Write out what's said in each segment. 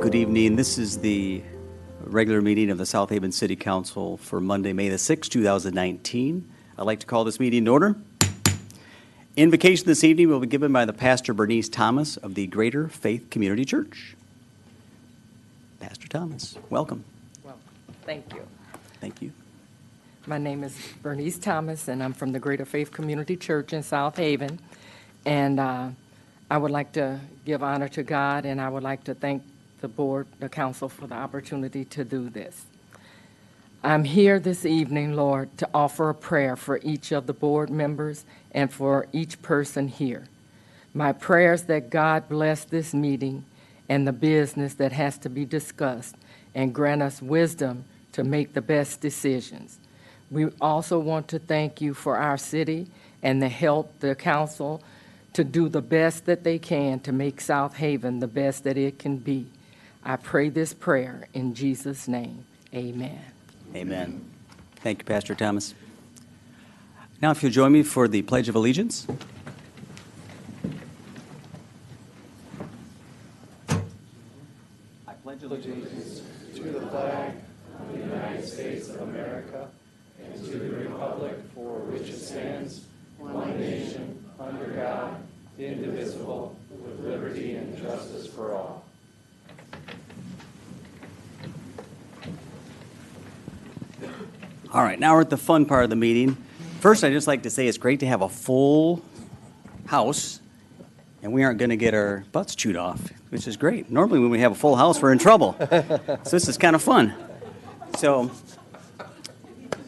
Good evening. This is the regular meeting of the South Haven City Council for Monday, May the 6th, 2019. I'd like to call this meeting in order. Invocation this evening will be given by the Pastor Bernice Thomas of the Greater Faith Community Church. Pastor Thomas, welcome. Well, thank you. Thank you. My name is Bernice Thomas, and I'm from the Greater Faith Community Church in South Haven. And I would like to give honor to God, and I would like to thank the board, the council, for the opportunity to do this. I'm here this evening, Lord, to offer a prayer for each of the board members and for each person here. My prayer is that God bless this meeting and the business that has to be discussed and grant us wisdom to make the best decisions. We also want to thank you for our city and the help the council to do the best that they can to make South Haven the best that it can be. I pray this prayer in Jesus' name. Amen. Amen. Thank you, Pastor Thomas. Now, if you'll join me for the Pledge of Allegiance. I pledge allegiance to the flag of the United States of America and to the republic for which it stands, one nation, under God, indivisible, with liberty and justice for all. All right, now we're at the fun part of the meeting. First, I'd just like to say it's great to have a full house, and we aren't going to get our butts chewed off, which is great. Normally, when we have a full house, we're in trouble. So this is kind of fun. So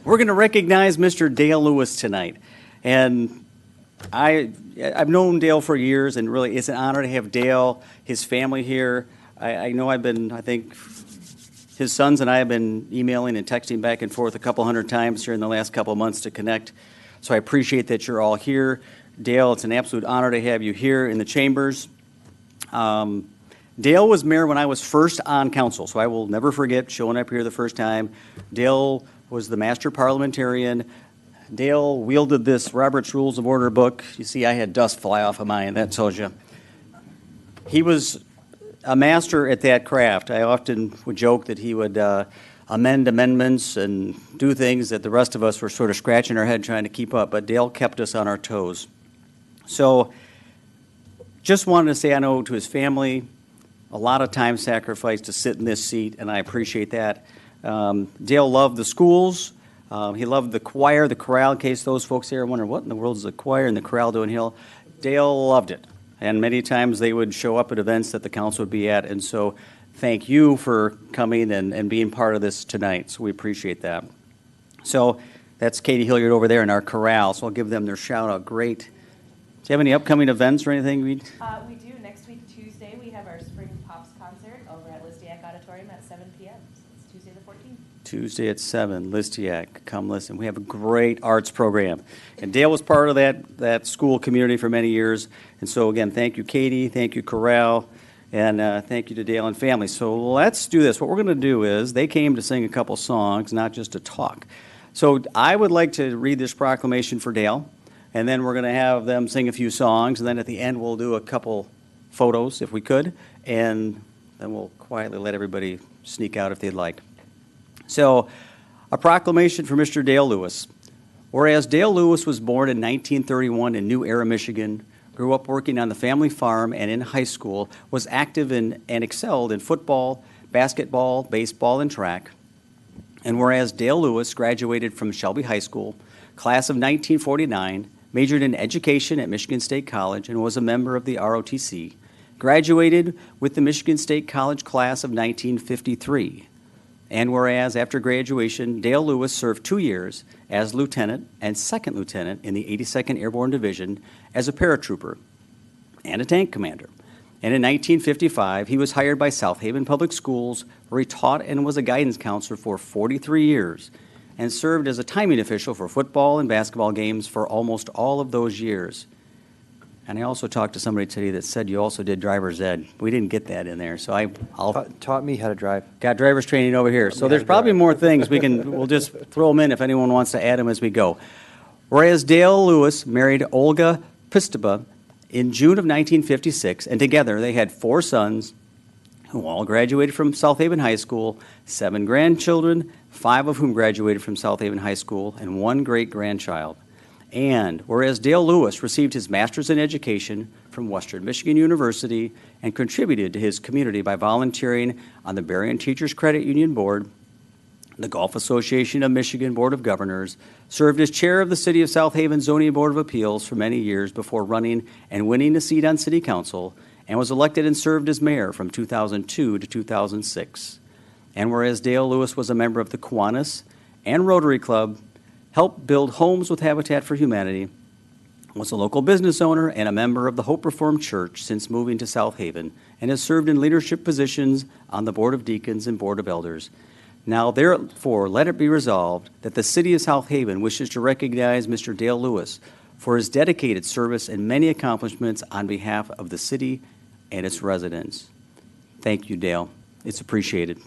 we're going to recognize Mr. Dale Lewis tonight. And I've known Dale for years, and really it's an honor to have Dale, his family here. I know I think his sons and I have been emailing and texting back and forth a couple hundred times here in the last couple of months to connect. So I appreciate that you're all here. Dale, it's an absolute honor to have you here in the chambers. Dale was mayor when I was first on council, so I will never forget showing up here the first time. Dale was the master parliamentarian. Dale wielded this Robert's Rules of Order book. You see, I had dust fly off of mine. That tells you. He was a master at that craft. I often would joke that he would amend amendments and do things that the rest of us were sort of scratching our head trying to keep up, but Dale kept us on our toes. So just wanted to say I know to his family, a lot of time sacrificed to sit in this seat, and I appreciate that. Dale loved the schools. He loved the choir, the chorale, in case those folks here are wondering, what in the world is the choir and the chorale doing here? Dale loved it. And many times they would show up at events that the council would be at. And so thank you for coming and being part of this tonight. So we appreciate that. So that's Katie Hilliard over there in our chorale. So I'll give them their shout out. Great. Do you have any upcoming events or anything? We do. Next week, Tuesday, we have our Spring Pops concert over at Listiak Auditorium at 7 p.m. So it's Tuesday the 14th. Tuesday at 7, Listiak. Come listen. We have a great arts program. And Dale was part of that school community for many years. And so, again, thank you, Katie. Thank you, Corral. And thank you to Dale and family. So let's do this. What we're going to do is they came to sing a couple songs, not just to talk. So I would like to read this proclamation for Dale. And then we're going to have them sing a few songs. And then at the end, we'll do a couple photos, if we could. And then we'll quietly let everybody sneak out if they'd like. So, a proclamation for Mr. Dale Lewis. Whereas Dale Lewis was born in 1931 in New Era, Michigan, grew up working on the family farm and in high school, was active in and excelled in football, basketball, baseball, and track. And whereas Dale Lewis graduated from Shelby High School, class of 1949, majored in education at Michigan State College, and was a member of the ROTC, graduated with the Michigan State College class of 1953. And whereas after graduation, Dale Lewis served 2 years as lieutenant and second lieutenant in the 82nd Airborne Division as a paratrooper and a tank commander. And in 1955, he was hired by South Haven Public Schools, where he taught and was a guidance counselor for 43 years and served as a timing official for football and basketball games for almost all of those years. And I also talked to somebody today that said you also did driver's ed. We didn't get that in there, so I'll taught me how to drive. Got driver's training over here. So there's probably more things we'll just throw them in if anyone wants to add them as we go. Whereas Dale Lewis married Olga Pistova in June of 1956, and together they had 4 sons who all graduated from South Haven High School, 7 grandchildren, 5 of whom graduated from South Haven High School, and 1 great-grandchild. And whereas Dale Lewis received his master's in education from Western Michigan University and contributed to his community by volunteering on the Berrien Teachers Credit Union Board, the Gulf Association of Michigan Board of Governors, served as chair of the City of South Haven Zoning Board of Appeals for many years before running and winning a seat on City Council, and was elected and served as mayor from 2002 to 2006. And whereas Dale Lewis was a member of the Kiwanis and Rotary Club, helped build homes with Habitat for Humanity, was a local business owner and a member of the Hope Reformed Church since moving to South Haven, and has served in leadership positions on the Board of Deacons and Board of Elders. Now, therefore, let it be resolved that the City of South Haven wishes to recognize Mr. Dale Lewis for his dedicated service and many accomplishments on behalf of the city and its residents. Thank you, Dale. It's appreciated.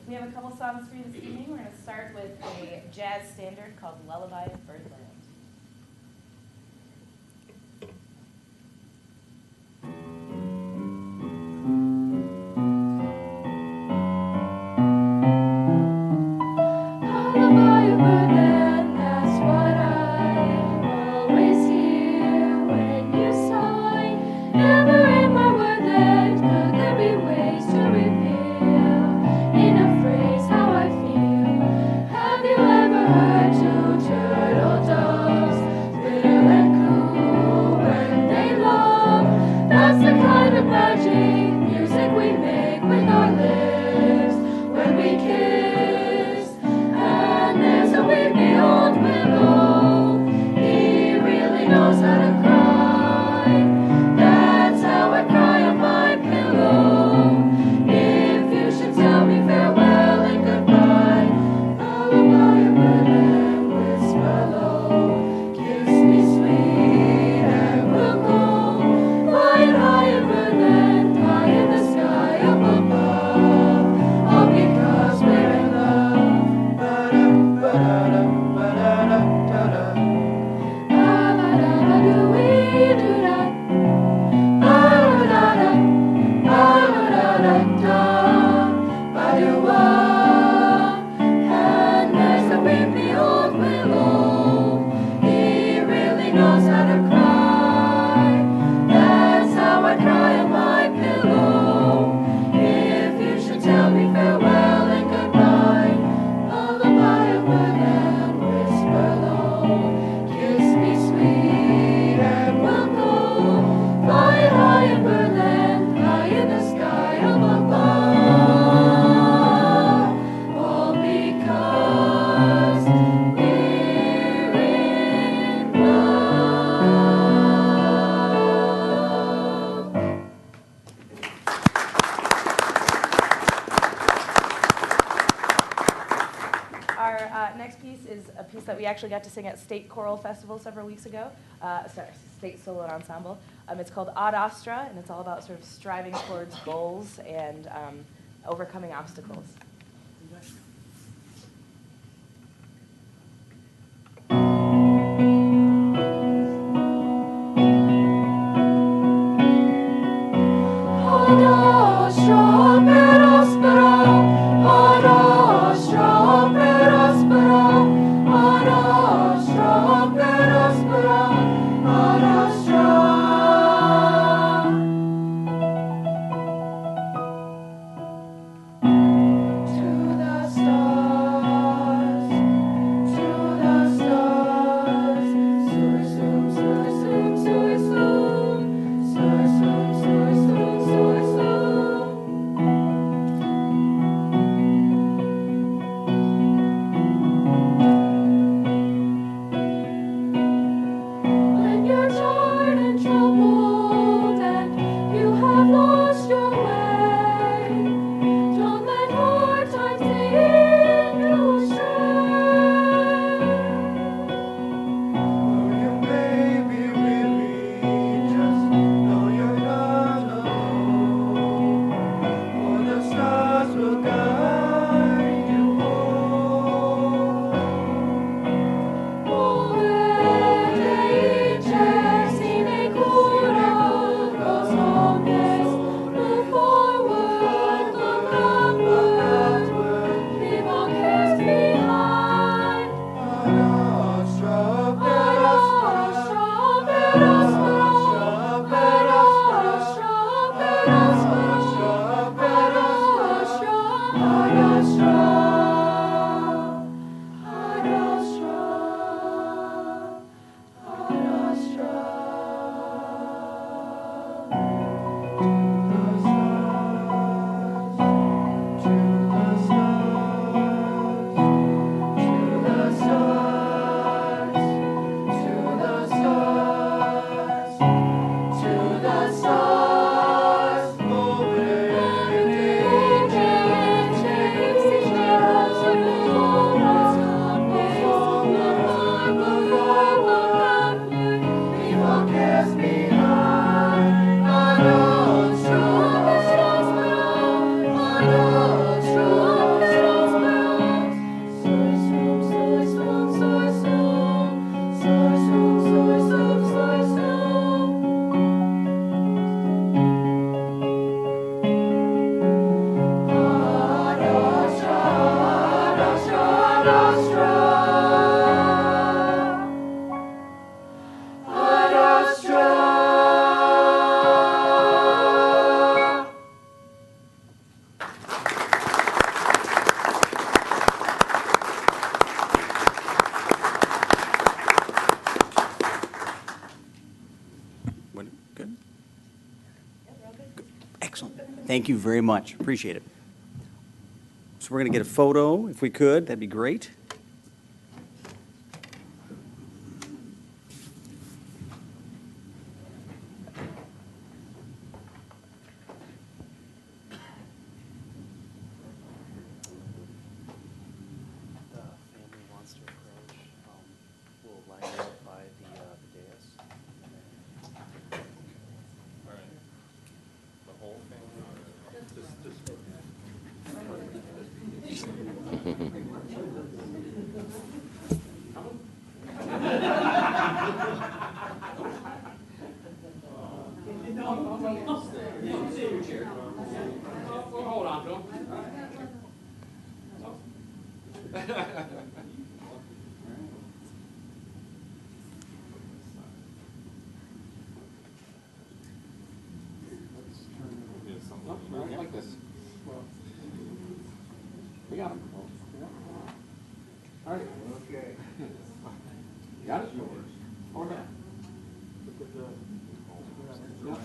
We have a couple songs for you this evening. We're going to start with a jazz standard called Lullaby of Birdland. Lullaby of Birdland, that's what I always hear when you sigh. Never in my wordland could there be ways to reveal in a phrase how I feel. Have you ever heard two turtle doves, little and cool when they love? That's the kind of magic music we make with our lips when we kiss. And there's a weepy old willow, he really knows how to cry. That's how I cry on my pillow. If you should tell me farewell and goodbye, lullaby of birdland, whisper low, kiss me sweet and we'll go flying high in birdland, high in the sky up above, all because we're in love. And there's a weepy old willow, he really knows how to cry. That's how I cry on my pillow. If you should tell me farewell and goodbye, lullaby of birdland, whisper low, kiss me sweet and we'll go flying high in birdland, high in the sky up above, all because we're in love. Our next piece is a piece that we actually got to sing at State Choral Festival several weeks ago. State Solo Ensemble. It's called Ad Astra, and it's all about sort of striving towards goals and overcoming obstacles. Ad astra per aspera, ad astra per aspera, ad astra per aspera, ad astra. To the Thank you very much. Appreciate it. So we're going to get a photo, if we could. That'd be great. The family wants to approach, we'll line up by the dais. All right. The whole family? Just. Hold on, Bill. Like this. We got him. All right. Okay. Got it? Hold on. Yep.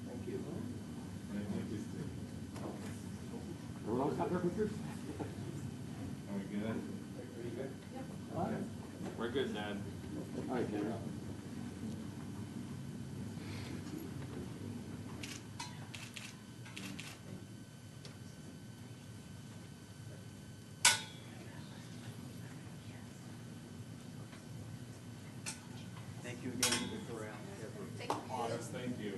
Thank you. Everyone else got their pictures? Are we good? Are you good? Yep. We're good, Dad. All right, Kendra. Thank you again, Mr. Corral. Yes, thank you.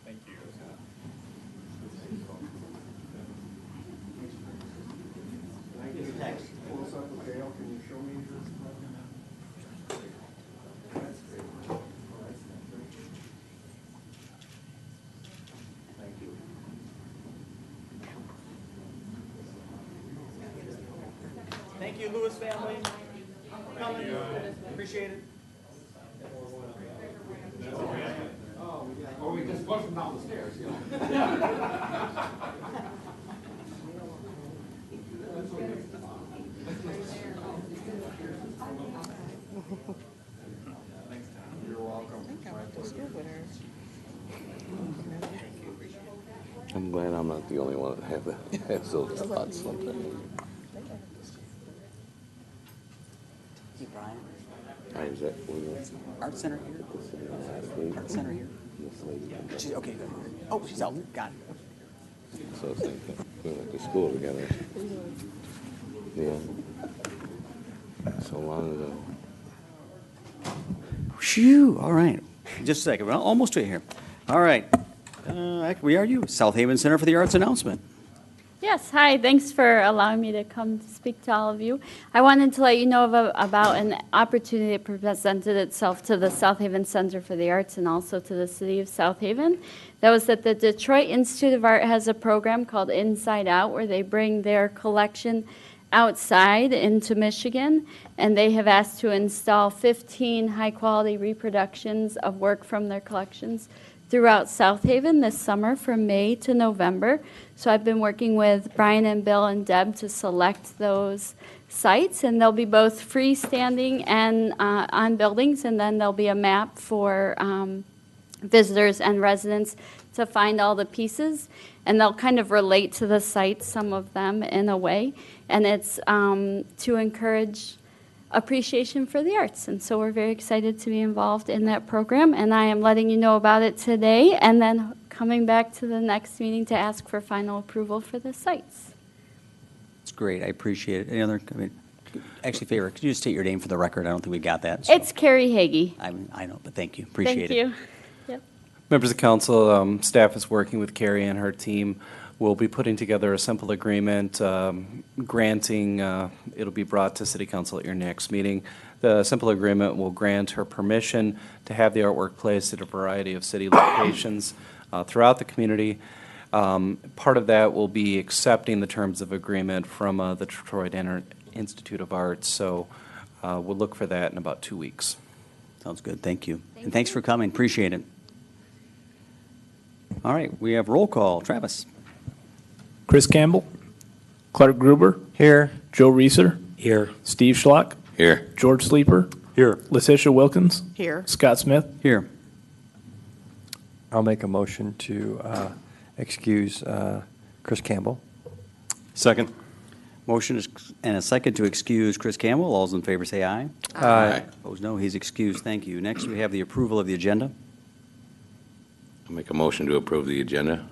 Thank you. Close up with Dale, can you show me this? That's great. Thank you. Thank you, Lewis family. Coming. Appreciate it. Or we just push them down the stairs, you know? You're welcome. I'm glad I'm not the only one that has those spots sometimes. Hey, Brian. Hi, is that what you Art Center here? last week? Art Center here? This lady. She's, okay, good. Oh, she's out. Got it. So I was thinking, we went to school together. Yeah. So long ago. Phew, all right. Just a second, we're almost to here. All right. We are you, South Haven Center for the Arts announcement. Yes, hi. Thanks for allowing me to come speak to all of you. I wanted to let you know about an opportunity that presented itself to the South Haven Center for the Arts and also to the city of South Haven. That was that the Detroit Institute of Art has a program called Inside Out where they bring their collection outside into Michigan, and they have asked to install 15 high-quality reproductions of work from their collections throughout South Haven this summer from May to November. So I've been working with Brian and Bill and Deb to select those sites, and they'll be both freestanding and on buildings, and then there'll be a map for visitors and residents to find all the pieces, and they'll kind of relate to the sites, some of them in a way, and it's to encourage appreciation for the arts. And so we're very excited to be involved in that program, and I am letting you know about it today and then coming back to the next meeting to ask for final approval for the sites. It's great, I appreciate it. Any other, actually, favor, could you just state your name for the record? I don't think we got that. So It's Carrie Hagee. I know, but thank you, appreciate Thank it. you. Yep. Members of council, staff is working with Carrie and her team. We'll be putting together a simple agreement granting, it'll be brought to city council at your next meeting. The simple agreement will grant her permission to have the artwork placed at a variety of city locations throughout the community. Part of that will be accepting the terms of agreement from the Detroit Institute of Arts. So we'll look for that in about 2 weeks. Sounds good, thank you. And thanks for coming, appreciate it. All right, we have roll call. Travis? Chris Campbell, Clark Gruber. Here. Joe Reeser. Here. Steve Schlock. Here. George Sleeper. Here. Letitia Wilkins. Here. Scott Smith. Here. I'll make a motion to excuse Chris Campbell. Second. Motion is, and a second to excuse Chris Campbell. All those in favor say aye. Aye. Opposed, no. He's excused. Thank you. Next, we have the approval of the agenda. I'll make a motion to approve the agenda.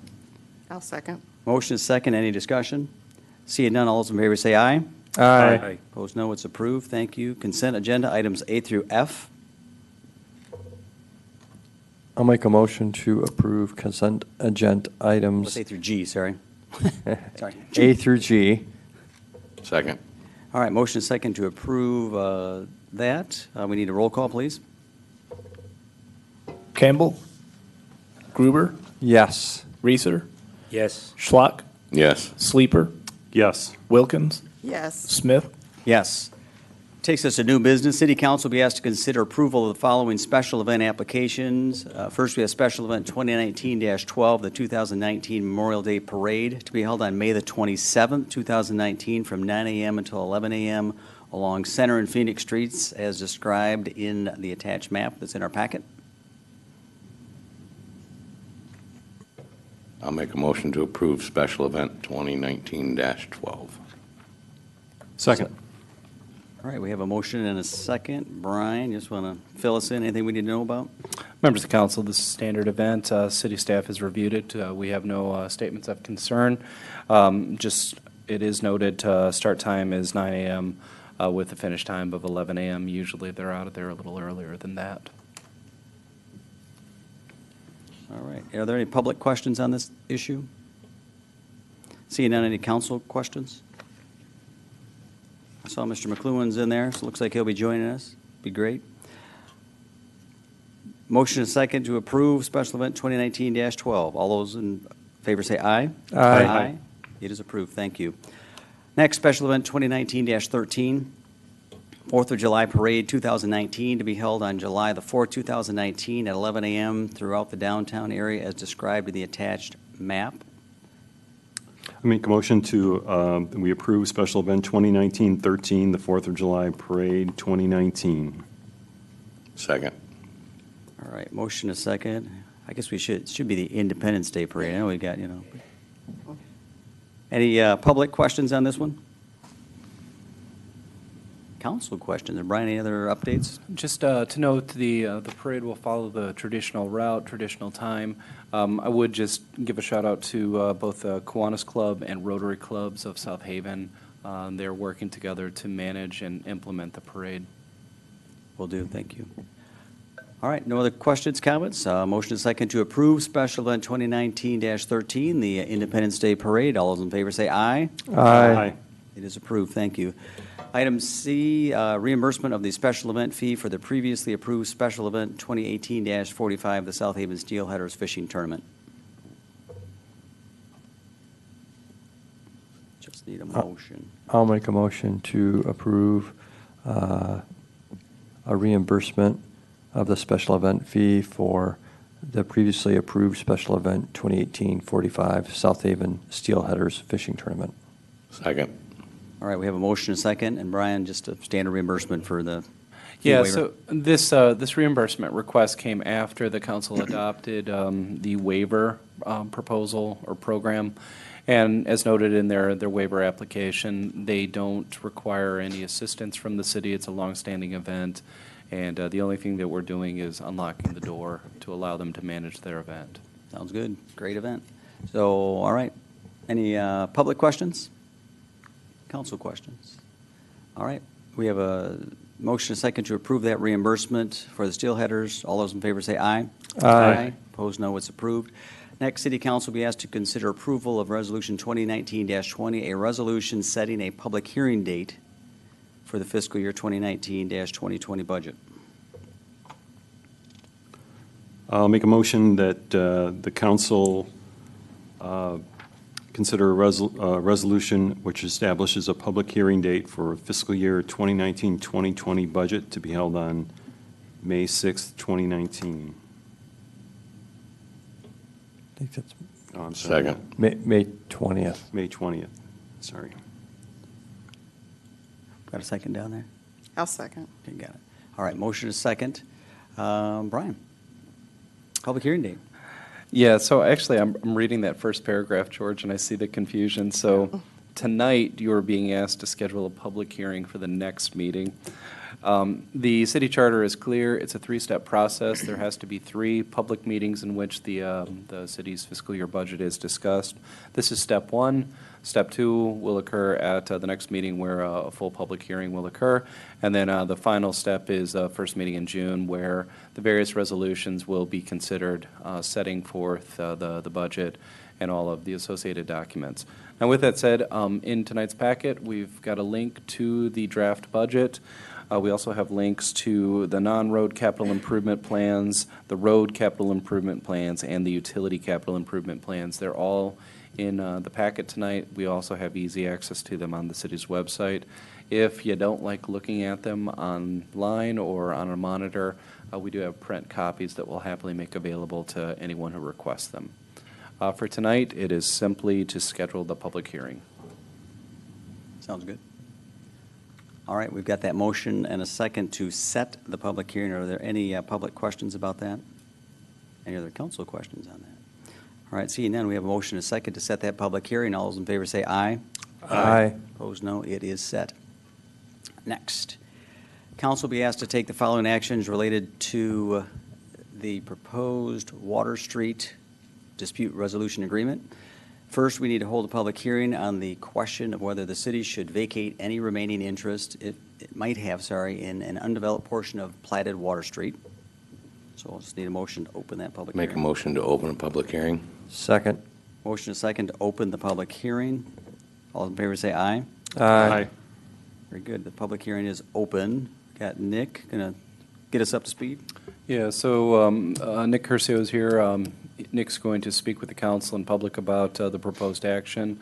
I'll second. Motion is second. Any discussion? Seeing none, all those in favor say aye. Aye. Opposed, no. It's approved. Thank you. Consent agenda, items A through F. I'll make a motion to approve consent agenda Let's items A through G, sorry. Sorry. A through G. Second. All right, motion is second to approve that. We need a roll call, please. Campbell. Gruber. Yes. Reeser. Yes. Schlock. Yes. Sleeper. Yes. Wilkins. Yes. Smith. Yes. Takes us to new business. City Council will be asked to consider approval of the following special event applications. First, we have special event 2019-12, the 2019 Memorial Day Parade, to be held on May the 27th, 2019, from 9 a.m. until 11 a.m. along Center and Phoenix Streets, as described in the attached map that's in our packet. I'll make a motion to approve special event 2019-12. Second. All right, we have a motion and a second. Brian, you just want to fill us in? Anything we need to know about? Members of council, this is a standard event. City staff has reviewed it. We have no statements of concern. Just, it is noted, start time is 9 a.m. With a finish time of 11 a.m. Usually they're out of there a little earlier than that. All right. Are there any public questions on this issue? Seeing none, any council questions? I saw Mr. McLuhan's in there, so it looks like he'll be joining us. Be great. Motion and second to approve special event 2019-12. All those in favor say aye. Aye. It is approved. Thank you. Next, special event 2019-13, 4th of July Parade 2019, to be held on July the 4th, 2019 at 11 a.m. throughout the downtown area as described in the attached map. I make a motion to, we approve special event 2019-13, the 4th of July Parade 2019. Second. All right, motion is second. I guess it should be the Independence Day Parade. I know we got, Any public questions on this one? Council questions. And Brian, any other updates? Just to note, the parade will follow the traditional route, traditional time. I would just give a shout out to both the Kiwanis Club and Rotary Clubs of South Haven. They're working together to manage and implement the parade. Will do, thank you. All right, no other questions, comments? Motion is second to approve special event 2019-13, the Independence Day Parade. All those in favor say aye. Aye. It is approved, thank you. Item C, reimbursement of the special event fee for the previously approved special event 2018-45, the South Haven Steelheaders Fishing Tournament. Just need a motion. I'll make a motion to approve a reimbursement of the special event fee for the previously approved special event 2018-45 South Haven Steelheaders Fishing Tournament. Second. All right, we have a motion and a second, and Brian, just a standard reimbursement for the fee Yeah, waiver. so this reimbursement request came after the council adopted the waiver proposal or program. And as noted in their waiver application, they don't require any assistance from the city. It's a longstanding event. And the only thing that we're doing is unlocking the door to allow them to manage their event. Sounds good. Great event. So, all right. Any public questions? Council questions? All right. We have a motion and a second to approve that reimbursement for the Steelheaders. All those in favor say aye. Aye. Opposed, no. It's approved. Next, City Council will be asked to consider approval of Resolution 2019-20, a resolution setting a public hearing date for the fiscal year 2019-2020 budget. I'll make a motion that the council consider a resolution which establishes a public hearing date for fiscal year 2019-2020 budget to be held on May 6th, 2019. I think that's Oh, I'm sorry. Second. May 20th. May 20th, sorry. Got a second down there? I'll second. Okay, got it. All right, motion is second. Brian, public hearing date. Yeah, so actually, I'm reading that first paragraph, George, and I see the confusion. So tonight, you are being asked to schedule a public hearing for the next meeting. The city charter is clear. It's a three-step process. There has to be 3 public meetings in which the city's fiscal year budget is discussed. This is step 1. Step 2 will occur at the next meeting where a full public hearing will occur. And then the final step is first meeting in June where the various resolutions will be considered, setting forth the budget and all of the associated documents. Now, with that said, in tonight's packet, we've got a link to the draft budget. We also have links to the non-road capital improvement plans, the road capital improvement plans, and the utility capital improvement plans. They're all in the packet tonight. We also have easy access to them on the city's website. If you don't like looking at them online or on a monitor, we do have print copies that we'll happily make available to anyone who requests them. For tonight, it is simply to schedule the public hearing. Sounds good. All right, we've got that motion and a second to set the public hearing. Are there any public questions about that? Any other council questions on that? All right, seeing none, we have a motion and a second to set that public hearing. All those in favor say aye. Aye. Opposed, no. It is set. Next, council will be asked to take the following actions related to the proposed Water Street dispute resolution agreement. First, we need to hold a public hearing on the question of whether the city should vacate any remaining interest it might have, in an undeveloped portion of platted Water Street. So we'll just need a motion to open that public Make a hearing. motion to open a public hearing. Second. Motion is second to open the public hearing. All in favor say aye. Aye. Very good. The public hearing is open. Got Nick going to get us up to speed. Yeah, so Nick Curcio is here. Nick's going to speak with the council and public about the proposed action.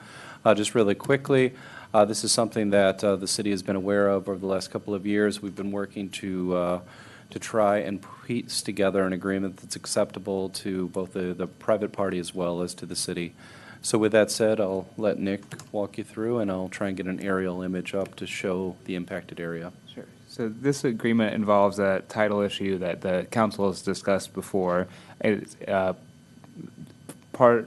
Just really quickly, this is something that the city has been aware of over the last couple of years. We've been working to try and piece together an agreement that's acceptable to both the private party as well as to the city. So with that said, I'll let Nick walk you through, and I'll try and get an aerial image up to show the impacted area. Sure. So this agreement involves a title issue that the council has discussed before. It's so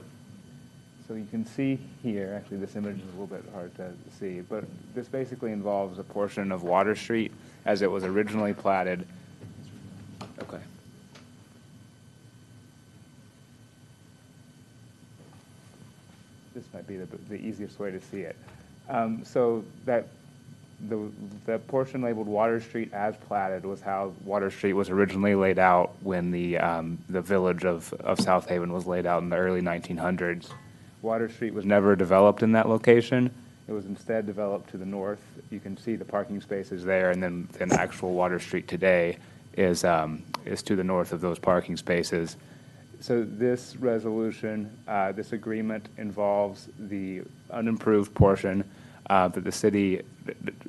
you can see here, actually this image is a little bit hard to see, but this basically involves a portion of Water Street as it was originally platted. Okay. This might be the easiest way to see it. So that the portion labeled Water Street as platted was how Water Street was originally laid out when the village of South Haven was laid out in the early 1900s. Water Street was never developed in that location. It was instead developed to the north. You can see the parking spaces there, and then the actual Water Street today is to the north of those parking spaces. So this resolution, this agreement involves the unimproved portion that the city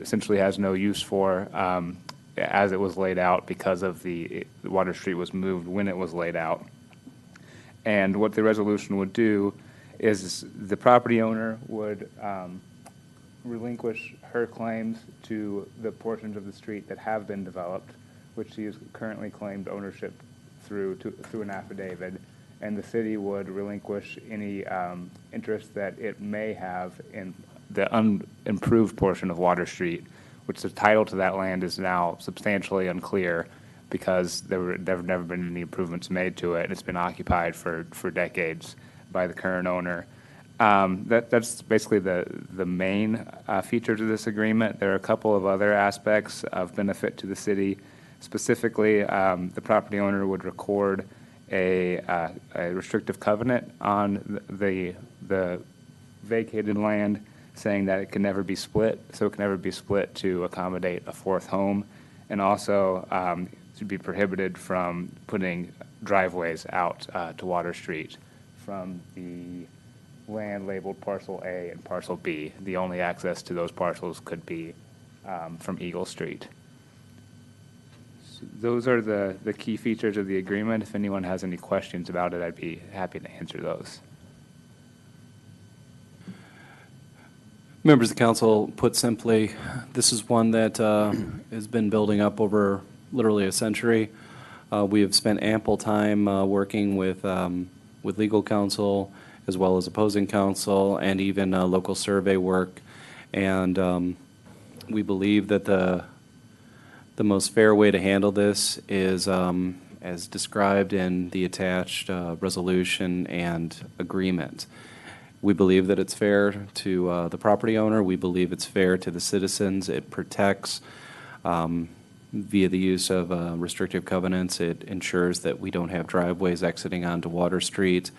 essentially has no use for as it was laid out because of the Water Street was moved when it was laid out. And what the resolution would do is the property owner would relinquish her claims to the portions of the street that have been developed, which she has currently claimed ownership through an affidavit, and the city would relinquish any interest that it may have in the unimproved portion of Water Street, which the title to that land is now substantially unclear because there have never been any improvements made to it, and it's been occupied for decades by the current owner. That's basically the main features of this agreement. There are a couple of other aspects of benefit to the city. Specifically, the property owner would record a restrictive covenant on the vacated land, saying that it can never be split, so it can never be split to accommodate a fourth home, and also to be prohibited from putting driveways out to Water Street from the land labeled Parcel A and Parcel B. The only access to those parcels could be from Eagle Street. So those are the key features of the agreement. If anyone has any questions about it, I'd be happy to answer those. Members of the council, put simply, this is one that has been building up over literally a century. We have spent ample time working with legal counsel, as well as opposing counsel, and even local survey work. And we believe that the most fair way to handle this is, as described in the attached resolution and agreement. We believe that it's fair to the property owner. We believe it's fair to the citizens. It protects, via the use of restrictive covenants, it ensures that we don't have driveways exiting onto Water Street.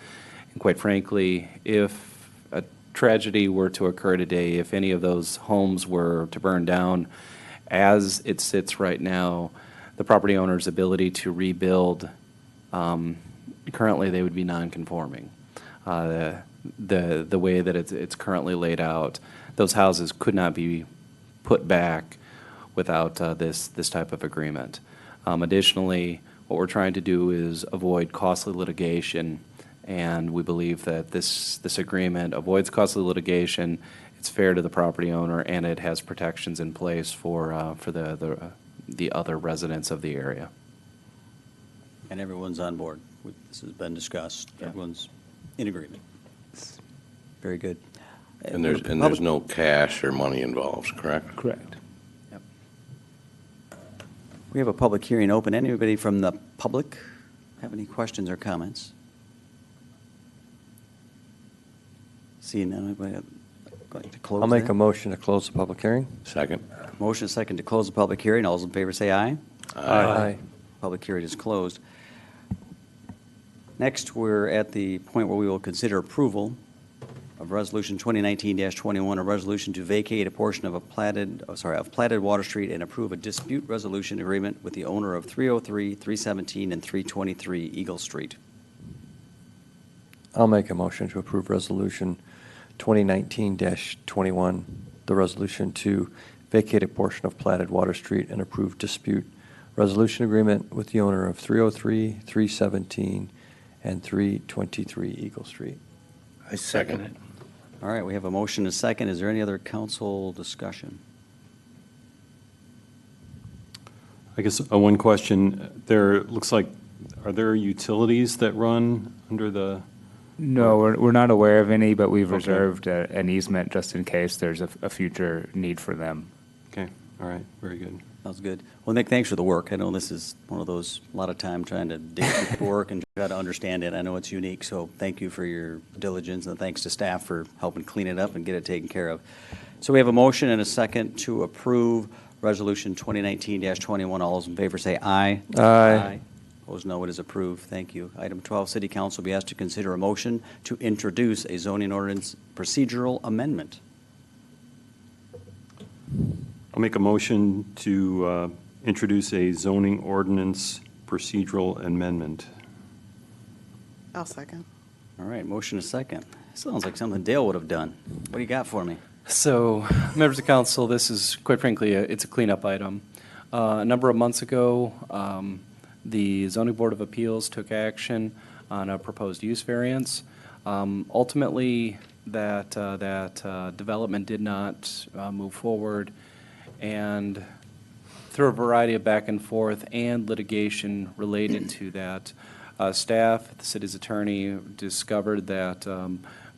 And quite frankly, if a tragedy were to occur today, if any of those homes were to burn down, as it sits right now, the property owner's ability to rebuild, currently they would be non-conforming. The way that it's currently laid out, those houses could not be put back without this type of agreement. Additionally, what we're trying to do is avoid costly litigation, and we believe that this agreement avoids costly litigation. It's fair to the property owner, and it has protections in place for the other residents of the area. And everyone's on board. This has been discussed. Yeah. Everyone's in agreement. Very good. And there's no cash or money involved, correct? Correct. Yep. We have a public hearing open. Anybody from the public have any questions or comments? Seeing none, anybody going to close I'll make that? a motion to close the public hearing. Second. Motion second to close the public hearing. All those in favor say aye. Aye. Public hearing is closed. Next, we're at the point where we will consider approval of Resolution 2019-21, a resolution to vacate a portion of platted Water Street and approve a dispute resolution agreement with the owner of 303, 317, and 323 Eagle Street. I'll make a motion to approve Resolution 2019-21, the resolution to vacate a portion of platted Water Street and approve dispute resolution agreement with the owner of 303, 317, and 323 Eagle Street. I second it. All right, we have a motion and a second. Is there any other council discussion? I guess one question, there looks like, are there utilities that run under the, No, we're not aware of any, but we've Okay. reserved an easement just in case there's a future need for them. okay, all right, very good. Sounds good. Well, Nick, thanks for the work. I know this is one of those, a lot of time trying to dig through the work and try to understand it. I know it's unique, so thank you for your diligence, and thanks to staff for helping clean it up and get it taken care of. So we have a motion and a second to approve Resolution 2019-21. All those in favor say aye. Aye. Opposed, no. It is approved. Thank you. Item 12, City Council will be asked to consider a motion to introduce a zoning ordinance procedural amendment. I'll make a motion to introduce a zoning ordinance procedural amendment. I'll second. All right, motion is second. Sounds like something Dale would have done. What do you got for me? So, members of council, this is, quite frankly, it's a cleanup item. A number of months ago, the Zoning Board of Appeals took action on a proposed use variance. Ultimately, that development did not move forward, and through a variety of back and forth and litigation related to that, staff, the city's attorney, discovered that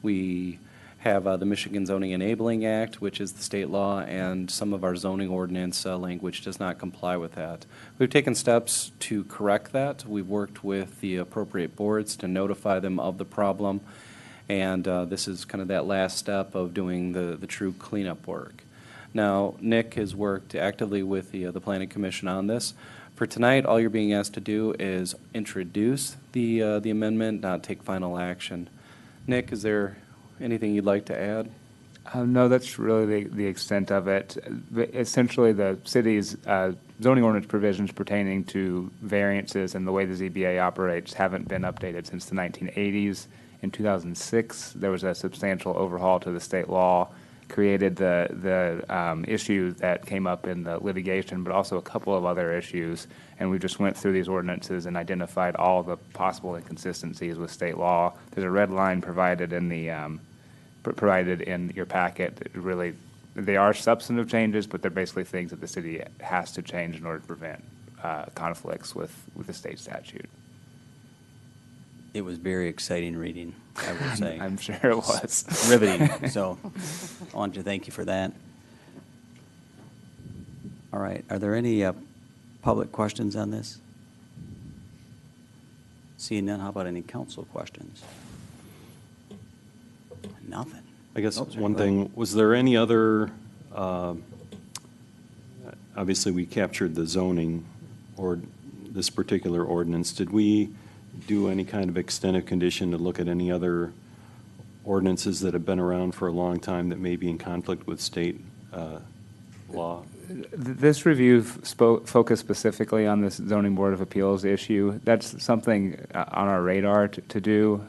we have the Michigan Zoning Enabling Act, which is the state law, and some of our zoning ordinance language does not comply with that. We've taken steps to correct that. We've worked with the appropriate boards to notify them of the problem, and this is kind of that last step of doing the true cleanup work. Now, Nick has worked actively with the Planning Commission on this. For tonight, all you're being asked to do is introduce the amendment, not take final action. Nick, is there anything you'd like to add? No, that's really the extent of it. Essentially, the city's zoning ordinance provisions pertaining to variances and the way the ZBA operates haven't been updated since the 1980s. In 2006, there was a substantial overhaul to the state law, created the issue that came up in the litigation, but also a couple of other issues. And we just went through these ordinances and identified all the possible inconsistencies with state law. There's a red line provided in the provided in your packet. Really, they are substantive changes, but they're basically things that the city has to change in order to prevent conflicts with the state statute. It was very exciting reading, I will say. I'm sure it was. Riveting. So I wanted to thank you for that. All right. Are there any public questions on this? Seeing none, how about any council questions? Nothing. I guess Nope, sir. one Go ahead. thing, was there any other, obviously, we captured the zoning or this particular ordinance. Did we do any kind of extended condition to look at any other ordinances that have been around for a long time that may be in conflict with state law? This review focused specifically on this zoning board of appeals issue. That's something on our radar to do.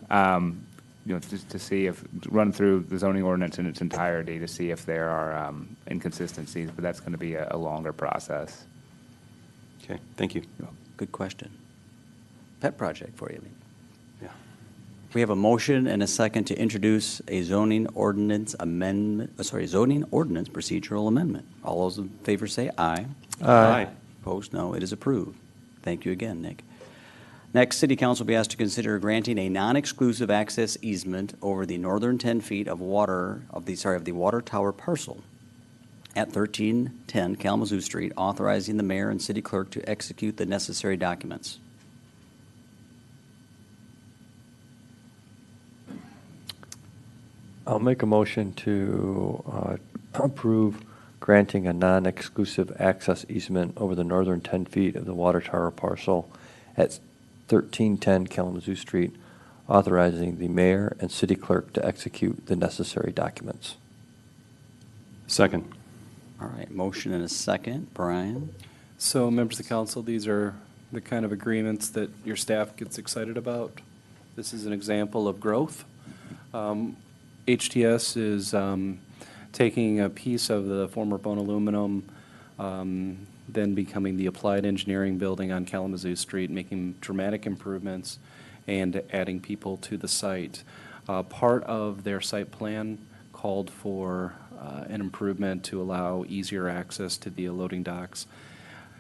Just to see run through the zoning ordinance in its entirety to see if there are inconsistencies, but that's going to be a longer process. Okay, thank you. Good question. Pet project for you. Yeah. We have a motion and a second to introduce a zoning ordinance zoning ordinance procedural amendment. All those in favor say aye. Aye. Opposed, no. It is approved. Thank you again, Nick. Next, City Council will be asked to consider granting a non-exclusive access easement over the northern 10 feet of the water tower parcel at 1310 Kalamazoo Street, authorizing the mayor and city clerk to execute the necessary documents. I'll make a motion to approve granting a non-exclusive access easement over the northern 10 feet of the water tower parcel at 1310 Kalamazoo Street, authorizing the mayor and city clerk to execute the necessary documents. Second. All right, motion and a second. Brian? So, members of the council, these are the kind of agreements that your staff gets excited about. This is an example of growth. HTS is taking a piece of the former Bone Aluminum, then becoming the Applied Engineering Building on Kalamazoo Street, making dramatic improvements and adding people to the site. Part of their site plan called for an improvement to allow easier access to the loading docks.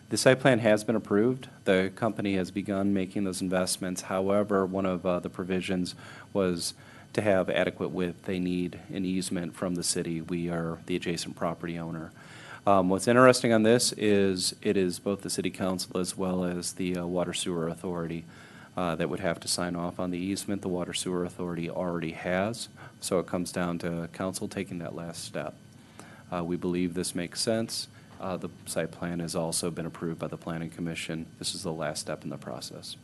The site plan has been approved. The company has begun making those investments. However, one of the provisions was to have adequate width. They need an easement from the city. We are the adjacent property owner. What's interesting on this is it is both the city council as well as the water sewer authority that would have to sign off on the easement. The water sewer authority already has, so it comes down to council taking that last step. We believe this makes sense. The site plan has also been approved by the Planning Commission. This is the last step in the process.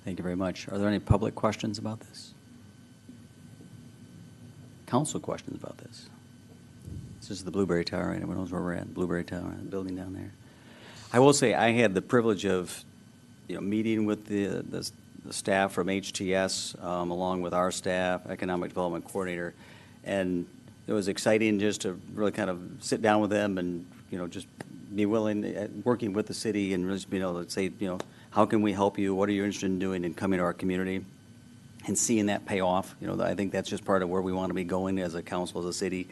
Thank you very much. Are there any public questions about this? Council questions about this? This is the Blueberry Tower. Anyone knows where we're at? Blueberry Tower, the building down there. I will say I had the privilege of, meeting with the staff from HTS along with our staff, Economic Development Coordinator, and it was exciting just to really kind of sit down with them and just be willing, working with the city and just being able to say, how can we help you? What are you interested in doing and coming to our community? And seeing that pay off, I think that's just part of where we want to be going as a council, as a city,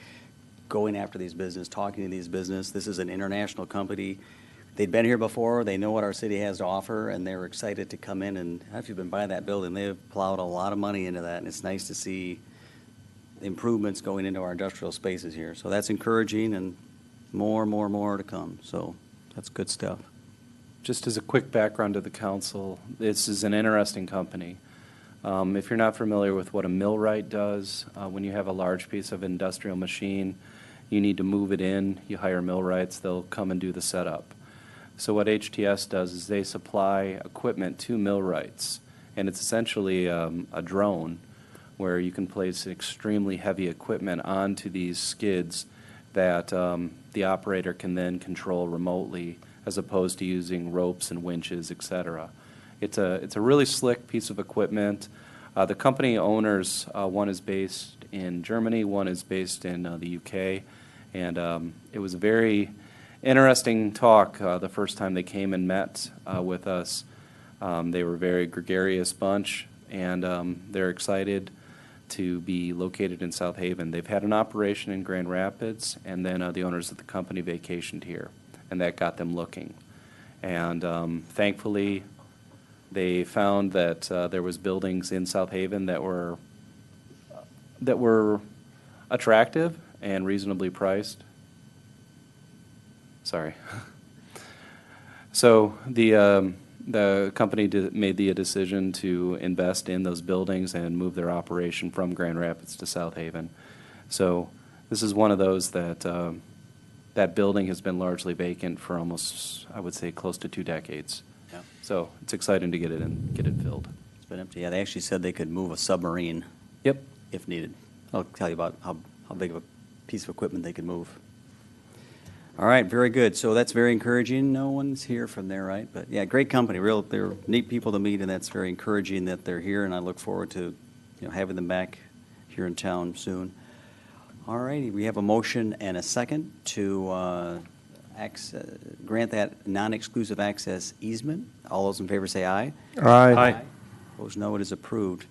going after these business, talking to these business. This is an international company. They've been here before. They know what our city has to offer, and they're excited to come in. And if you've been by that building, they've plowed a lot of money into that, and it's nice to see improvements going into our industrial spaces here. So that's encouraging, and more to come. So that's good stuff. Just as a quick background to the council, this is an interesting company. If you're not familiar with what a millwright does, when you have a large piece of industrial machine, you need to move it in, you hire millwrights, they'll come and do the setup. So what HTS does is they supply equipment to millwrights, and it's essentially a drone where you can place extremely heavy equipment onto these skids that the operator can then control remotely, as opposed to using ropes and winches, et cetera. It's a really slick piece of equipment. The company owners, one is based in Germany, one is based in the UK, and it was a very interesting talk the first time they came and met with us. They were a very gregarious bunch, and they're excited to be located in South Haven. They've had an operation in Grand Rapids, and then the owners of the company vacationed here, and that got them looking. And thankfully, they found that there was buildings in South Haven that were attractive and reasonably priced. Sorry. So the company made the decision to invest in those buildings and move their operation from Grand Rapids to South Haven. So this is one of those that that building has been largely vacant for almost, I would say, close to 2 decades. Yeah. So it's exciting to get it filled. It's been empty. Yeah, they actually said they could move a submarine Yep. if needed. I'll tell you about how big of a piece of equipment they could move. All right, very good. So that's very encouraging. No one's here from there, right? But yeah, great company. They're neat people to meet, and that's very encouraging that they're here. And I look forward to, having them back here in town soon. All righty, we have a motion and a second to grant that non-exclusive access easement. All those in favor say aye. Aye. Opposed, no. It is approved.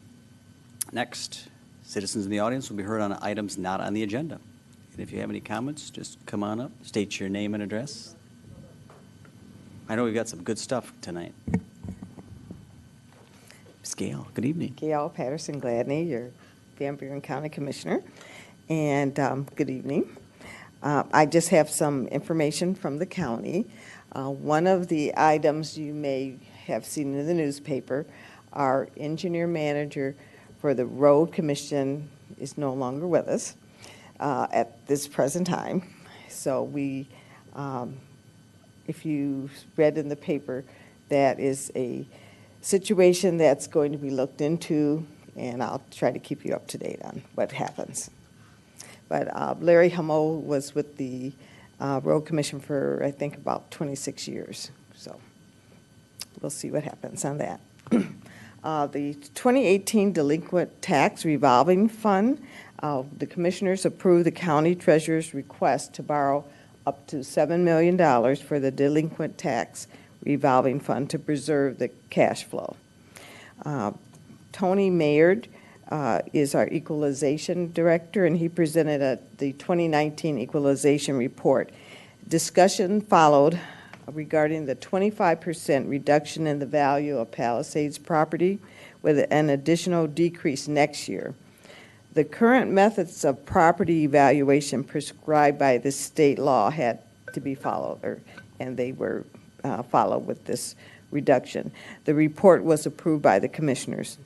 Next, citizens in the audience will be heard on items not on the agenda. And if you have any comments, just come on up, state your name and address. I know we've got some good stuff tonight. Ms. Gail, good evening. Gail Patterson Gladney, your Van Buren County Commissioner, and good evening. I just have some information from the county. One of the items you may have seen in the newspaper, our engineer manager for the road commission is no longer with us at this present time. So we, if you read in the paper, that is a situation that's going to be looked into, and I'll try to keep you up to date on what happens. But Larry Hummel was with the Road Commission for, I think, about 26 years. So we'll see what happens on that. The 2018 Delinquent Tax Revolving Fund, the commissioners approved the county treasurer's request to borrow up to $7 million for the Delinquent Tax Revolving Fund to preserve the cash flow. Tony Mayard is our equalization director, and he presented the 2019 equalization report. Discussion followed regarding the 25% reduction in the value of Palisades property with an additional decrease next year. The current methods of property evaluation prescribed by the state law had to be followed, and they were followed with this reduction. The report was approved by the commissioners.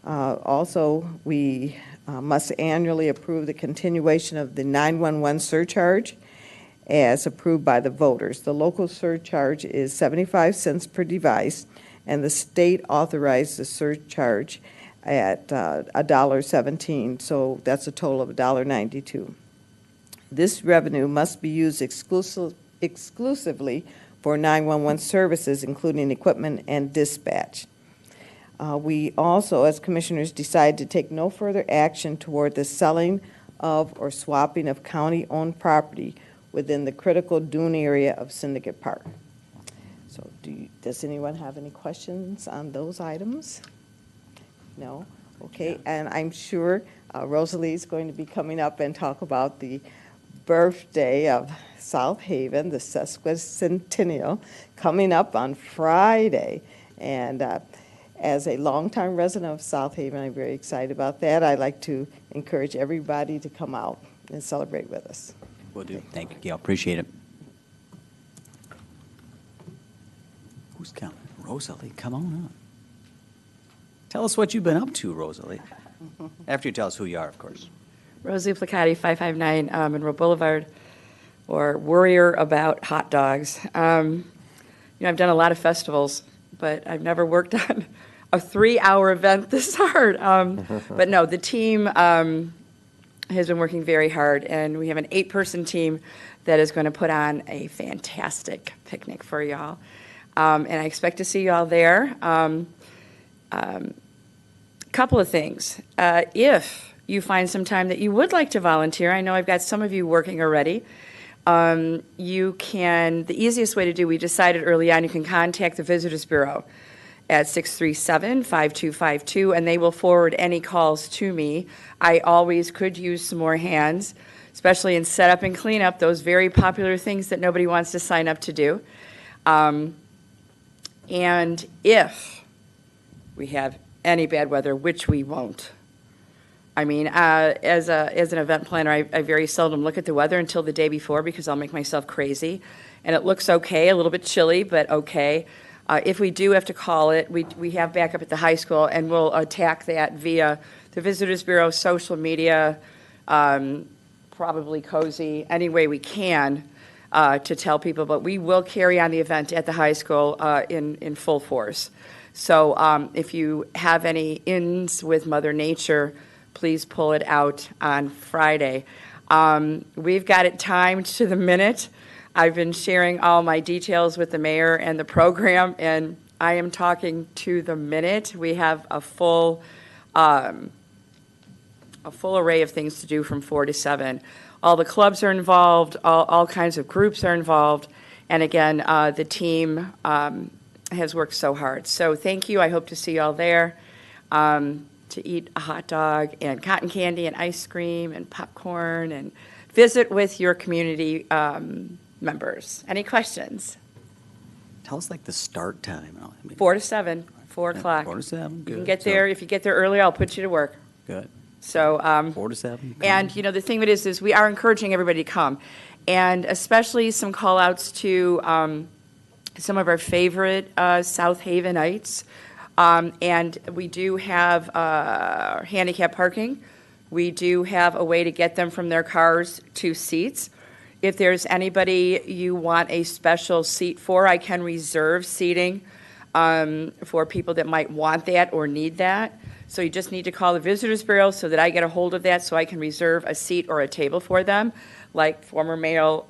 Also, we must annually approve the continuation of the 911 surcharge as approved by the voters. The local surcharge is 75 cents per device, and the state authorized the surcharge at $1.17, so that's a total of $1.92. This revenue must be used exclusively for 911 services, including equipment and dispatch. We also, as commissioners, decide to take no further action toward the selling of or swapping of county-owned property within the critical dune area of Syndicate Park. So does anyone have any questions on those items? No? Okay, and I'm sure Rosalie is going to be coming up and talk about the birthday of South Haven, the sesquicentennial, coming up on Friday. And as a longtime resident of South Haven, I'm very excited about that. I'd like to encourage everybody to come out and celebrate with us. Will do. Thank you, Gail. Appreciate it. Who's coming? Rosalie, come on up. Tell us what you've been up to, Rosalie. After you tell us who you are, of course. Rosie Placati, 559 Monroe Boulevard, or worrier about hot dogs. I've done a lot of festivals, but I've never worked on a 3-hour event this hard. But no, the team has been working very hard, and we have an 8-person team that is going to put on a fantastic picnic for y'all. And I expect to see y'all there. Couple of things. If you find some time that you would like to volunteer, I know I've got some of you working already, you can, the easiest way to do, we decided early on, you can contact the Visitors Bureau. at 637-5252, and they will forward any calls to me. I always could use some more hands, especially in setup and cleanup, those very popular things that nobody wants to sign up to do. And if we have any bad weather, which we won't. I mean, as an event planner, I very seldom look at the weather until the day before because I'll make myself crazy. And it looks okay, a little bit chilly, but okay. If we do have to call it, we have backup at the high school, and we'll attack that via the Visitors Bureau, social media, probably Cozy, any way we can to tell people. But we will carry on the event at the high school in full force. So if you have any ins with Mother Nature, please pull it out on Friday. We've got it timed to the minute. I've been sharing all my details with the mayor and the program, and I am talking to the minute. We have a full array of things to do from 4 to 7. All the clubs are involved, all kinds of groups are involved, and again, the team has worked so hard. So thank you. I hope to see you all there to eat a hot dog and cotton candy and ice cream and popcorn and visit with your community members. Any questions? Tell us like the start time. 4 to 7, 4 o'clock. 4 to 7, You good. can get there. If you get there early, I'll put you to work. Good. So, 4 to 7. and you know, the thing of it is we are encouraging everybody to come, and especially some call outs to some of our favorite South Havenites. And we do have handicap parking. We do have a way to get them from their cars to seats. If there's anybody you want a special seat for, I can reserve seating for people that might want that or need that. So you just need to call the Visitors Bureau so that I get a hold of that so I can reserve a seat or a table for them, like former mayor,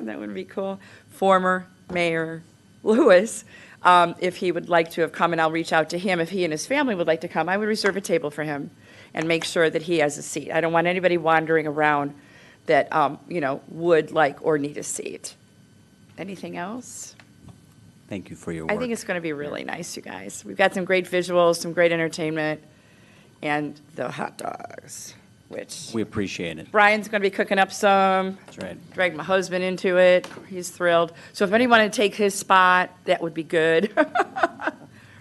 that would be cool, former Mayor Lewis. If he would like to have come, and I'll reach out to him. If he and his family would like to come, I would reserve a table for him and make sure that he has a seat. I don't want anybody wandering around that, would like or need a seat. Anything else? Thank you for your work. I think it's going to be really nice, you guys. We've got some great visuals, some great entertainment, and the hot dogs, which We appreciate it. Brian's going to be cooking up some. That's right. Dragged my husband into it. He's thrilled. So if anyone wanted to take his spot, that would be good.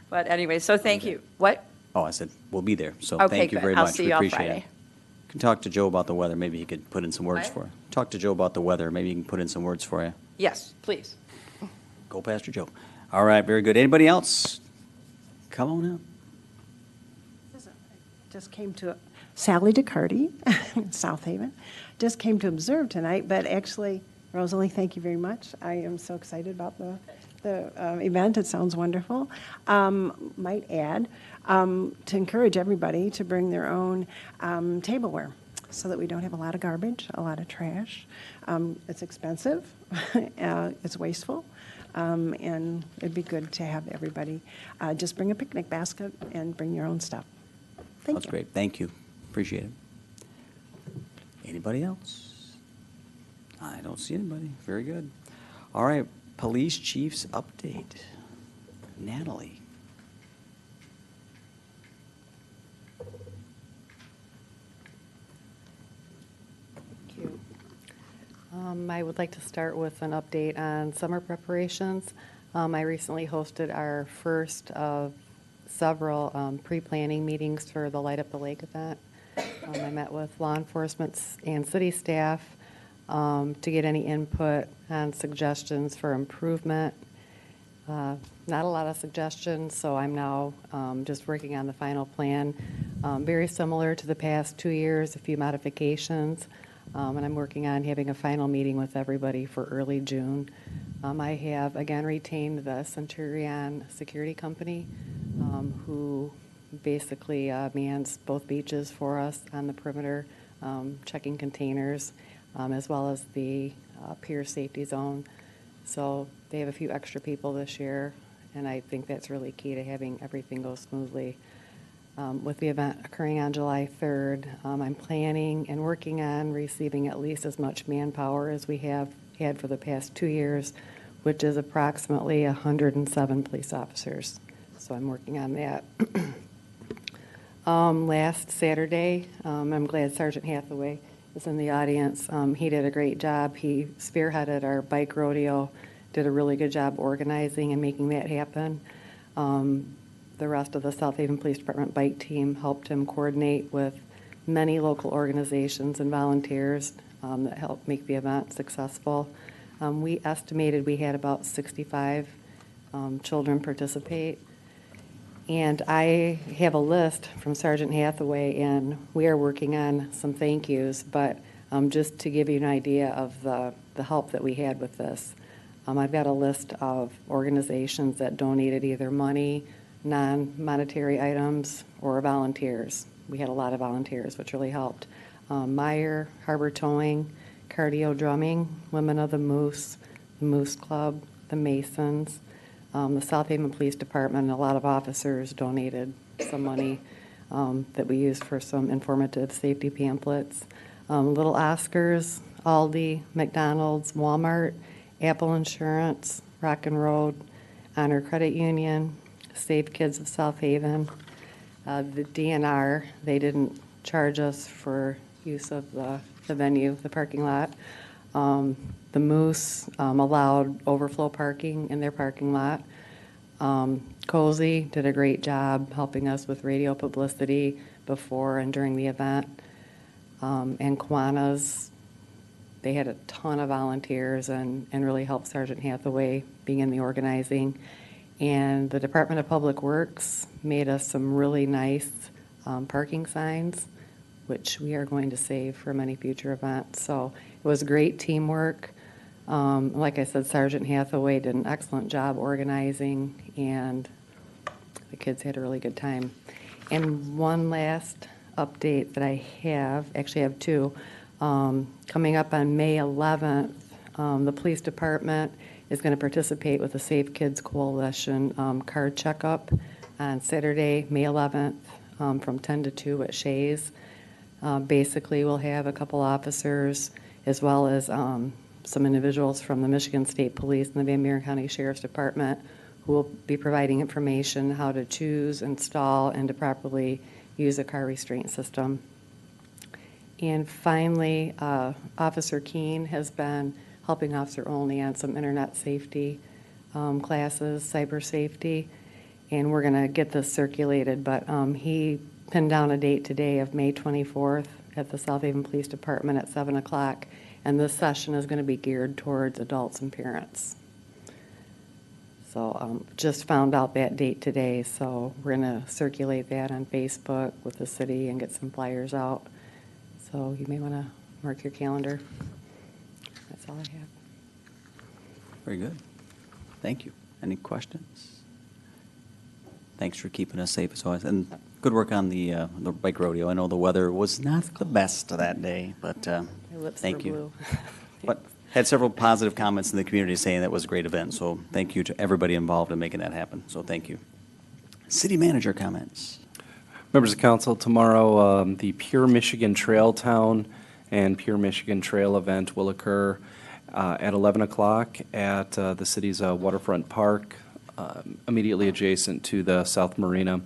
But anyway, so thank you. What? Oh, I said, we'll be there. So Okay, thank you good. very I'll much. see We you all appreciate Friday. it. You can talk to Joe about the weather. Maybe he could put in some words What? for you. Talk to Joe about the weather. Maybe he can put in some words for you. Yes, please. Go, Pastor Joe. All right, very good. Anybody else? Come on up. Just came to Sally DeCarty, South Haven. Just came to observe tonight, but actually, Rosalie, thank you very much. I am so excited about the event. It sounds wonderful. Might add, to encourage everybody to bring their own tableware so that we don't have a lot of garbage, a lot of trash. It's expensive, it's wasteful, and it'd be good to have everybody just bring a picnic basket and bring your own stuff. Thank That's you. great. Thank you. Appreciate it. Anybody else? I don't see anybody. Very good. All right, police chief's update. Natalie. Thank you. I would like to start with an update on summer preparations. I recently hosted our first of several pre-planning meetings for the Light Up the Lake event. I met with law enforcement and city staff to get any input and suggestions for improvement. Not a lot of suggestions, so I'm now just working on the final plan. Very similar to the past 2 years, a few modifications, and I'm working on having a final meeting with everybody for early June. I have again retained the Centurion Security Company, who basically mans both beaches for us on the perimeter, checking containers, as well as the pier safety zone. So they have a few extra people this year, and I think that's really key to having everything go smoothly. With the event occurring on July 3rd, I'm planning and working on receiving at least as much manpower as we have had for the past 2 years which is approximately 107 police officers. So I'm working on that. Last Saturday, I'm glad Sergeant Hathaway is in the audience. He did a great job. He spearheaded our bike rodeo, did a really good job organizing and making that happen. The rest of the South Haven Police Department bike team helped him coordinate with many local organizations and volunteers that helped make the event successful. We estimated we had about 65 children participate. And I have a list from Sergeant Hathaway, and we are working on some thank yous, but just to give you an idea of the help that we had with this. I've got a list of organizations that donated either money, non-monetary items, or volunteers. We had a lot of volunteers, which really helped. Meyer, Harbor Towing, Cardio Drumming, Women of the Moose Club, the Masons, the South Haven Police Department, and a lot of officers donated some money that we used for some informative safety pamphlets. Little Oscars, Aldi, McDonald's, Walmart, Apple Insurance, Rock and Road, Honor Credit Union, Save Kids of South Haven. The DNR, they didn't charge us for use of the venue, the parking lot. The Moose allowed overflow parking in their parking lot. Cozy did a great job helping us with radio publicity before and during the event. And Kiwanis, they had a ton of volunteers and really helped Sergeant Hathaway being in the organizing. And the Department of Public Works made us some really nice parking signs, which we are going to save for many future events. So it was great teamwork. Like I said, Sergeant Hathaway did an excellent job organizing, and the kids had a really good time. And one last update that I have, actually I have two. Coming up on May 11th, the police department is going to participate with the Safe Kids Coalition card checkup on Saturday, May 11th, from 10 to 2 at Shays. Basically, we'll have a couple officers as well as some individuals from the Michigan State Police and the Van Buren County Sheriff's Department who will be providing information how to choose, install, and to properly use a car restraint system. And finally, Officer Keene has been helping Officer Olney on some internet safety classes, cyber safety, and we're going to get this circulated, but he pinned down a date today of May 24th at the South Haven Police Department at 7 o'clock, and this session is going to be geared towards adults and parents. So just found out that date today, so we're going to circulate that on Facebook with the city and get some flyers out. So you may want to mark your calendar. That's all I have. Very good. Thank you. Any questions? Thanks for keeping us safe as always. And good work on the bike rodeo. I know the weather was not the best that day, but My lips thank were you. blue. But had several positive comments in the community saying that was a great event. So thank you to everybody involved in making that happen. So thank you. City manager comments. Members of council, tomorrow the Pure Michigan Trail Town and Pure Michigan Trail event will occur at 11 o'clock at the city's waterfront park, immediately adjacent to the South Marina.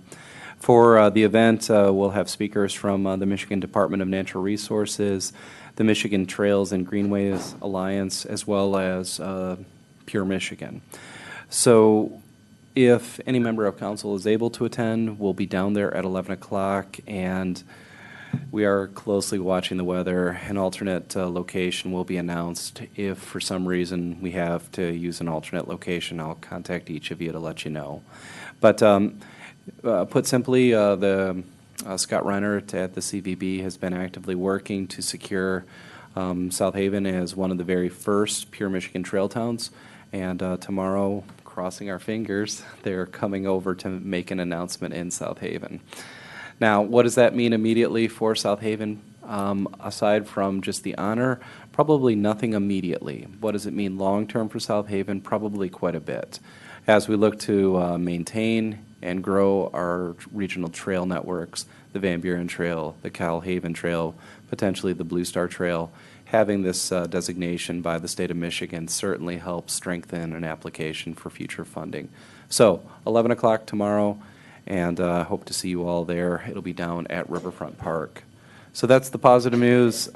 For the event, we'll have speakers from the Michigan Department of Natural Resources, the Michigan Trails and Greenways Alliance, as well as Pure Michigan. So if any member of council is able to attend, we'll be down there at 11 o'clock, and we are closely watching the weather. An alternate location will be announced. If for some reason we have to use an alternate location, I'll contact each of you to let you know. But put simply, the Scott Reinert at the CVB has been actively working to secure South Haven as one of the very first Pure Michigan Trail Towns, and tomorrow, crossing our fingers, they're coming over to make an announcement in South Haven. Now, what does that mean immediately for South Haven? Aside from just the honor, probably nothing immediately. What does it mean long-term for South Haven? Probably quite a bit. As we look to maintain and grow our regional trail networks, the Van Buren Trail, the Cal Haven Trail, potentially the Blue Star Trail, having this designation by the state of Michigan certainly helps strengthen an application for future funding. So 11 o'clock tomorrow, and I hope to see you all there. It'll be down at Riverfront Park. So that's the positive news.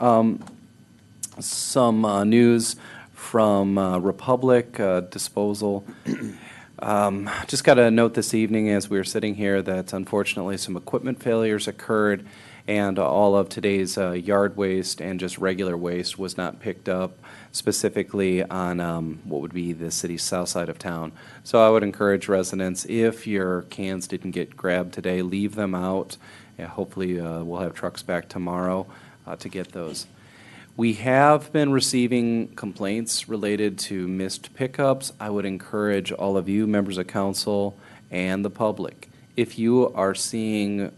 Some news from Republic Disposal. Just got a note this evening as we were sitting here that unfortunately some equipment failures occurred, and all of today's yard waste and just regular waste was not picked up, specifically on what would be the city's south side of town. So I would encourage residents, if your cans didn't get grabbed today, leave them out. And hopefully we'll have trucks back tomorrow to get those. We have been receiving complaints related to missed pickups. I would encourage all of you, members of council, and the public, if you are seeing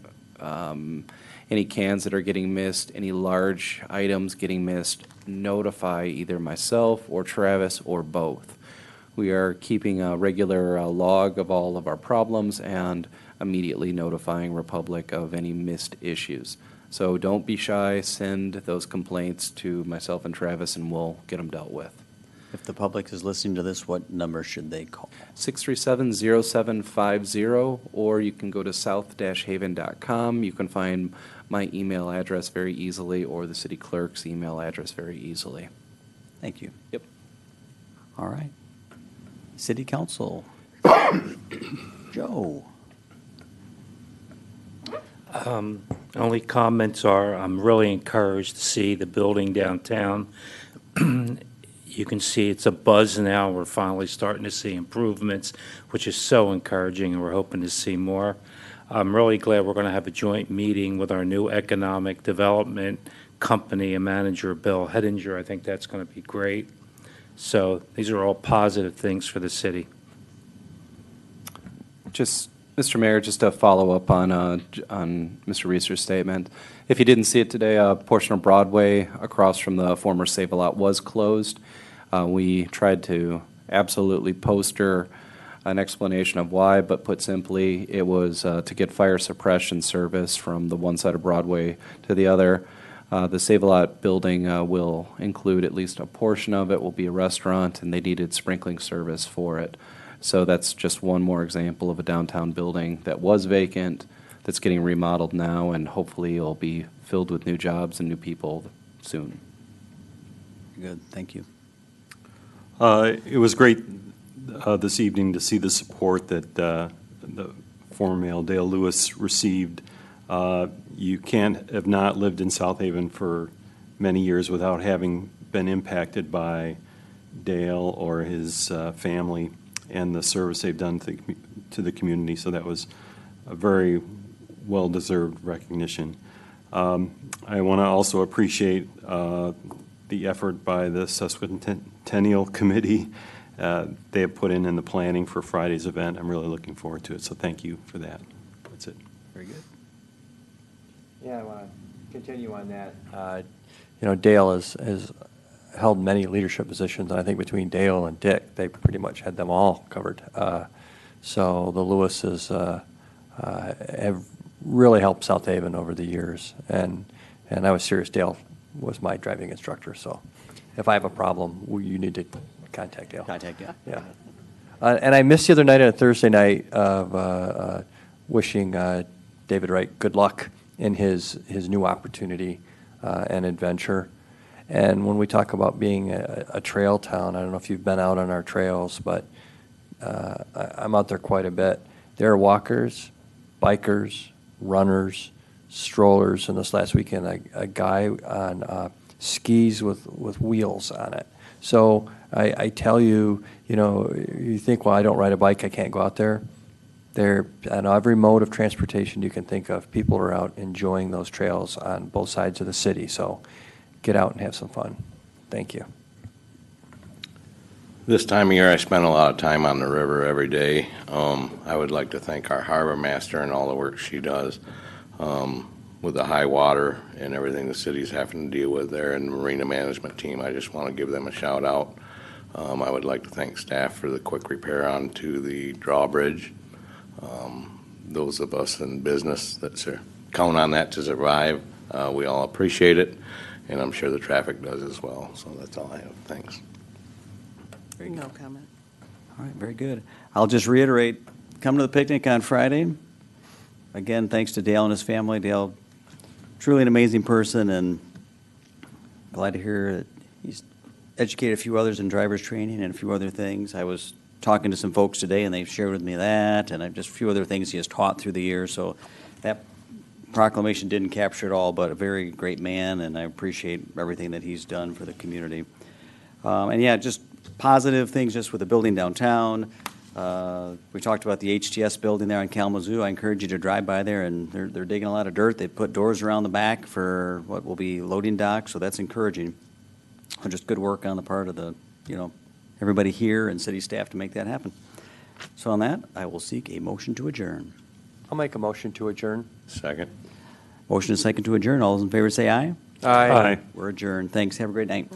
any cans that are getting missed, any large items getting missed, notify either myself or Travis or both. We are keeping a regular log of all of our problems and immediately notifying Republic of any missed issues. So don't be shy, send those complaints to myself and Travis, and we'll get them dealt with. If the public is listening to this, what number should they call? 637-0750, or you can go to south-haven.com. You can find my email address very easily, or the city clerk's email address very easily. Thank you. Yep. All right. City Council. Joe. Only comments are, I'm really encouraged to see the building downtown. You can see it's a buzz now. We're finally starting to see improvements, which is so encouraging, and we're hoping to see more. I'm really glad we're going to have a joint meeting with our new economic development company and manager, Bill Hedinger. I think that's going to be great. So these are all positive things for the city. Just, Mr. Mayor, just to follow up on Mr. Reeser's statement. If you didn't see it today, a portion of Broadway across from the former Save-A-Lot was closed. We tried to absolutely poster an explanation of why, but put simply, it was to get fire suppression service from the one side of Broadway to the other. The Save-A-Lot building will include at least a portion of it will be a restaurant, and they needed sprinkling service for it. So that's just one more example of a downtown building that was vacant, that's getting remodeled now, and hopefully it'll be filled with new jobs and new people soon. Good, thank you. It was great this evening to see the support that the former Mayor Dale Lewis received. You can't have not lived in South Haven for many years without having been impacted by Dale or his family and the service they've done to the community. So that was a very well-deserved recognition. I want to also appreciate the effort by the Sesquicentennial Committee they have put in the planning for Friday's event. I'm really looking forward to it, so thank you for that. That's it. Very good. Yeah, I want to continue on that. Dale has held many leadership positions, and I think between Dale and Dick, they pretty much had them all covered. So the Lewises have really helped South Haven over the years, and I was serious. Dale was my driving instructor, so if I have a problem, you need to contact Dale. Contact Dale. Yeah. And I missed the other night on a Thursday night of wishing David Wright good luck in his new opportunity and adventure. And when we talk about being a trail town, I don't know if you've been out on our trails, but I'm out there quite a bit. There are walkers, bikers, runners, strollers, and this last weekend, a guy on skis with wheels on it. So I tell you, you think, well, I don't ride a bike, I can't go out there. They're on every mode of transportation you can think of. People are out enjoying those trails on both sides of the city. So get out and have some fun. Thank you. This time of year, I spend a lot of time on the river every day. I would like to thank our harbor master and all the work she does with the high water and everything the city's having to deal with there, and the marina management team. I just want to give them a shout out. I would like to thank staff for the quick repair onto the drawbridge. Those of us in business that count on that to survive, we all appreciate it. and I'm sure the traffic does as well. So that's all I have. Thanks. No comment. All right, very good. I'll just reiterate, come to the picnic on Friday. Again, thanks to Dale and his family. Dale, truly an amazing person, and glad to hear that he's educated a few others in driver's training and a few other things. I was talking to some folks today, and they've shared with me that, and I've just a few other things he has taught through the years. So that proclamation didn't capture it all, but a very great man, and I appreciate everything that he's done for the community. And yeah, just positive things just with the building downtown. We talked about the HTS building there in Kalamazoo. I encourage you to drive by there, and they're digging a lot of dirt. They put doors around the back for what will be loading dock, so that's encouraging. Just good work on the part of the, everybody here and city staff to make that happen. So on that, I will seek a motion to adjourn. I'll make a motion to adjourn. Second. Motion is second to adjourn. All those in favor say aye. Aye. We're adjourned. Thanks. Have a great night.